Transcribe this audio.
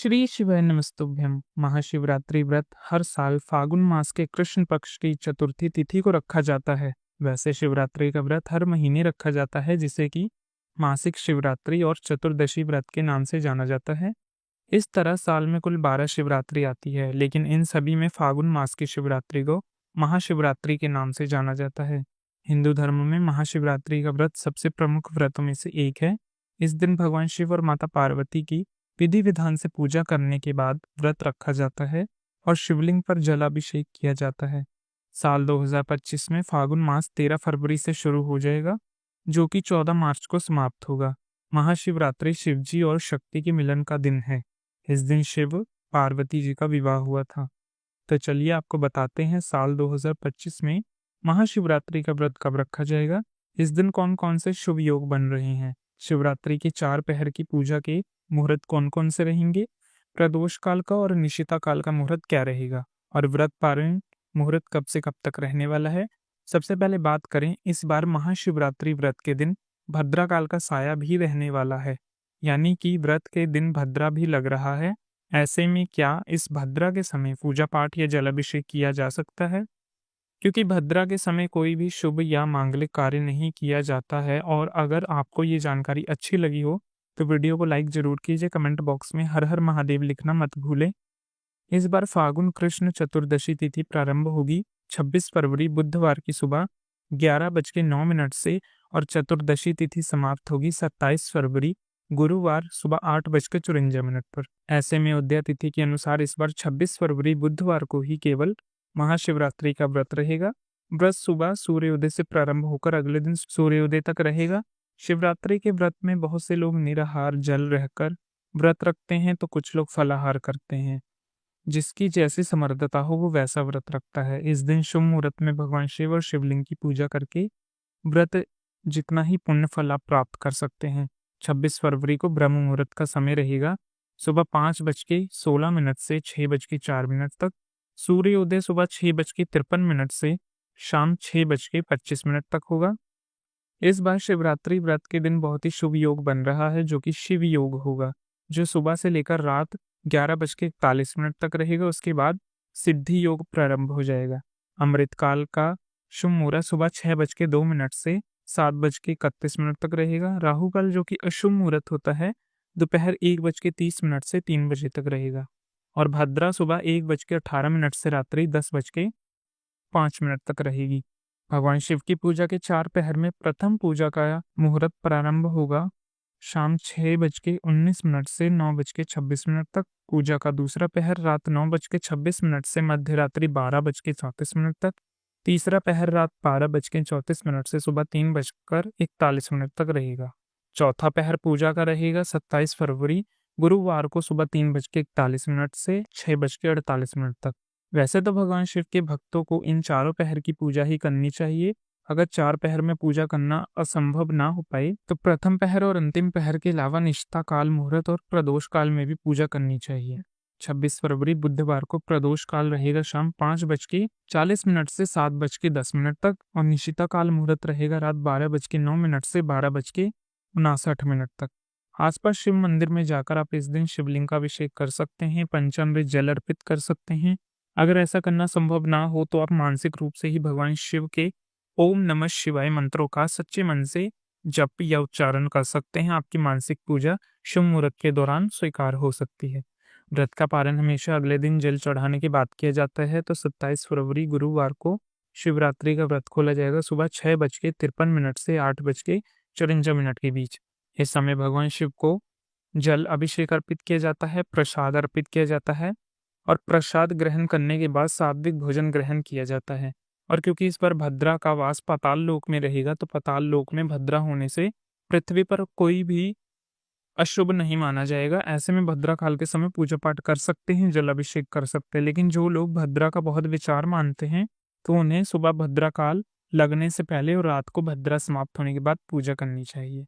श्री शिवाय नमस्तुभ्यम। महाशिवरात्रि व्रत हर साल फागुन मास के कृष्ण पक्ष की चतुर्थी तिथि को रखा जाता है। वैसे शिवरात्रि का व्रत हर महीने रखा जाता है, जिसे कि मासिक शिवरात्रि और चतुर्दशी व्रत के नाम से जाना जाता है। इस तरह साल में कुल 12 शिवरात्रि आती है, लेकिन इन सभी में फागुन मास की शिवरात्रि को महाशिवरात्रि के नाम से जाना जाता है। हिंदू धर्म में महाशिवरात्रि का व्रत सबसे प्रमुख व्रतों में से एक है। इस दिन भगवान शिव और माता पार्वती की विधि विधान से पूजा करने के बाद व्रत रखा जाता है और शिवलिंग पर जलाभिषेक किया जाता है। साल 2025 में फागुन मास 13 फरवरी से शुरू हो जाएगा, जो कि 14 मार्च को समाप्त होगा। महाशिवरात्रि शिवजी और शक्ति के मिलन का दिन है। इस दिन शिव पार्वती जी का विवाह हुआ था। तो चलिए आपको बताते हैं साल 2025 में महाशिवरात्रि का व्रत कब रखा जाएगा। इस दिन कौन कौन से शुभ योग बन रहे हैं, शिवरात्रि के 4 पहर की पूजा के मुहूर्त कौन कौन से रहेंगे, प्रदोष काल का और निशिता काल का मुहूर्त क्या रहेगा, और व्रत पारण मुहूर्त कब से कब तक रहने वाला है। सबसे पहले बात करें, इस बार महाशिवरात्रि व्रत के दिन भद्रा काल का साया भी रहने वाला है, यानी कि व्रत के दिन भद्रा भी लग रहा है। ऐसे में क्या इस भद्रा के समय पूजा पाठ या जलाभिषेक किया जा सकता है? क्योंकि भद्रा के समय कोई भी शुभ या मांगलिक कार्य नहीं किया जाता है। और अगर आपको ये जानकारी अच्छी लगी हो तो वीडियो को लाइक जरूर कीजिए। कमेंट बॉक्स में हर हर महादेव लिखना मत भूलें। इस बार फागुन कृष्ण चतुर्दशी तिथि प्रारंभ होगी 26 फरवरी बुधवार की सुबह 11:09 से और चतुर्दशी तिथि समाप्त होगी 27 फरवरी गुरुवार सुबह 8:54 पर। ऐसे में उदया तिथि के अनुसार इस बार 26 फरवरी बुधवार को ही केवल महाशिवरात्रि का व्रत रहेगा। व्रत सुबह सूर्योदय से प्रारंभ होकर अगले दिन सूर्योदय तक रहेगा। शिवरात्रि के व्रत में बहुत से लोग निराहार जल रहकर व्रत रखते हैं, तो कुछ लोग फलाहार करते हैं। जिसकी जैसी समर्थता हो वो वैसा व्रत रखता है। इस दिन शुभ मुहूर्त में भगवान शिव और शिवलिंग की पूजा करके व्रत जितना ही पुण्य फल आप प्राप्त कर सकते हैं। 26 फरवरी को ब्रह्म मुहूर्त का समय रहेगा सुबह 5:16 से 6:04 तक। सूर्योदय सुबह 6:53 से शाम 6:25 तक होगा। इस बार शिवरात्रि व्रत के दिन बहुत ही शुभ योग बन रहा है, जो कि शिव योग होगा, जो सुबह से लेकर रात 11:41 तक रहेगा। उसके बाद सिद्धि योग प्रारंभ हो जाएगा। अमृत काल का शुभ मुहूर्त सुबह 6:02 से 7:31 तक रहेगा। राहु काल, जो कि अशुभ मुहूर्त होता है, दोपहर 1:30 से 3 बजे तक रहेगा। और भद्रा सुबह 1:18 से रात्रि 10:05 तक रहेगी। भगवान शिव की पूजा के 4 पहर में प्रथम पूजा का मुहूर्त प्रारंभ होगा शाम 6:19 से 9:26 तक। पूजा का दूसरा पहर रात 9:26 से मध्य रात्रि 12:34 तक। तीसरा पहर रात 12:34 से सुबह 3:41 तक रहेगा। चौथा पहर पूजा का रहेगा 27 फरवरी गुरुवार को सुबह 3:41 से 6:48 तक। वैसे तो भगवान शिव के भक्तों को इन चारों पहर की पूजा ही करनी चाहिए। अगर 4 पहर में पूजा करना असंभव ना हो पाए तो प्रथम पहर और अंतिम पहर के अलावा निष्ठा काल मुहूर्त और प्रदोष काल में भी पूजा करनी चाहिए। 26 फरवरी बुधवार को प्रदोष काल रहेगा शाम 5:40 से 7:10 तक और निशिता काल मुहूर्त रहेगा रात 12:09 से 12:59 तक। आसपास शिव मंदिर में जाकर आप इस दिन शिवलिंग का अभिषेक कर सकते हैं, पंचामृत जल अर्पित कर सकते हैं। अगर ऐसा करना संभव ना हो तो आप मानसिक रूप से ही भगवान शिव के ओम नमः शिवाय मंत्रों का सच्चे मन से जप या उच्चारण कर सकते हैं। आपकी मानसिक पूजा शुभ मुहूर्त के दौरान स्वीकार हो सकती है। व्रत का पारण हमेशा अगले दिन जल चढ़ाने के बाद किया जाता है। तो 27 फरवरी गुरुवार को शिवरात्रि का व्रत खोला जाएगा सुबह 6:53 से 8:54 के बीच। इस समय भगवान शिव को जल अभिषेक अर्पित किया जाता है, प्रसाद अर्पित किया जाता है और प्रसाद ग्रहण करने के बाद सात्विक भोजन ग्रहण किया जाता है। और क्योंकि इस पर भद्रा का वास पाताल लोक में रहेगा, तो पाताल लोक में भद्रा होने से पृथ्वी पर कोई भी अशुभ नहीं माना जाएगा। ऐसे में भद्रा काल के समय पूजा पाठ कर सकते हैं, जल अभिषेक कर सकते हैं। लेकिन जो लोग भद्रा का बहुत विचार मानते हैं तो उन्हें सुबह भद्रा काल लगने से पहले और रात को भद्रा समाप्त होने के बाद पूजा करनी चाहिए।